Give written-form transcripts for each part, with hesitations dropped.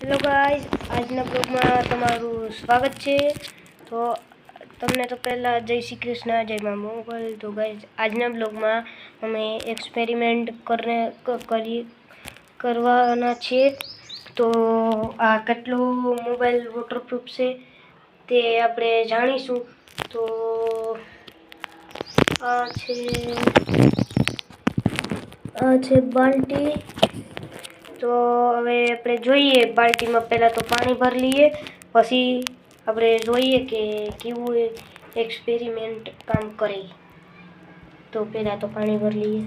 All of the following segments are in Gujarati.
હેલો ગાઈઝ, આજના બ્લોગમાં તમારું સ્વાગત છે। તો તમને તો પહેલાં જય શ્રી કૃષ્ણ, જય મા મોગલ। તો ગાઈઝ, આજના બ્લોગમાં અમે એક્સપેરિમેન્ટ કરવાના છીએ। તો આ કેટલો મોબાઈલ વોટરપ્રૂફ છે તે આપણે જાણીશું। તો આ છે બાલ્ટી। તો હવે આપણે જોઈએ, બાલ્ટીમાં પહેલાં તો પાણી ભરી લઈએ, પછી આપણે જોઈએ કે કેવું એક્સપેરિમેન્ટ કામ કરે। તો પહેલાં તો પાણી ભરી લઈએ।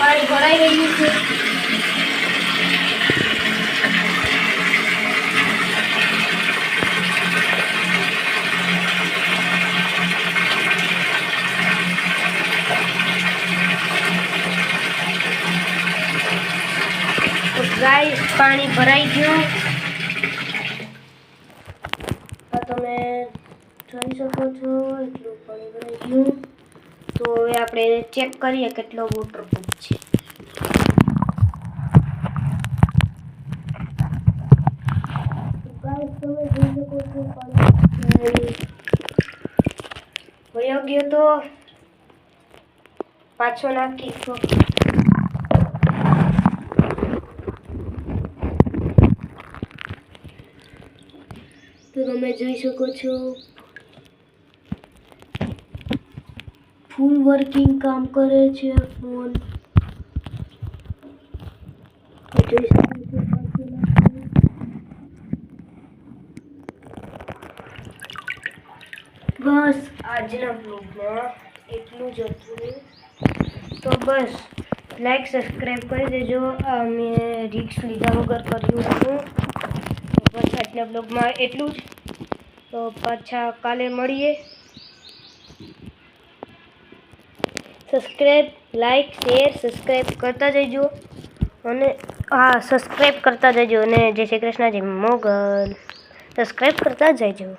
પાણી ભરાઈ રહ્યું છે। ગાઈસ, પાણી ભરાઈ ગયું। આ તમે જોઈ શકો છો, એટલું પાણી ભરાઈ ગયું। તો હવે આપણે ચેક કરીએ કેટલો વોટરપ્રૂફ છે। ગાઈસ, તમે જોઈ શકો છો પાણી વયો ગયો, તો પાછો નાખી તો તમે જોઈ શકો છો ફૂલ વર્કિંગ કામ કરે છે ફોન। જોઈ શકો છો બસ આજના બ્લોગમાં એટલું જ હતું। તો બસ લાઈક સબસ્ક્રાઈબ કરી દેજો। મેં રિક્સ લીધા વગર કર્યું હતું। બસ આજના બ્લોગમાં એટલું જ। તો પાછા કાલે મળીએ। સબસ્ક્રાઈબ, લાઈક, શેર, સબસ્ક્રાઈબ કરતા જજો। અને હા, સબસ્ક્રાઈબ કરતા જજો। અને જય શ્રી કૃષ્ણ, જય મોગલ, સબસ્ક્રાઈબ કરતા જજો।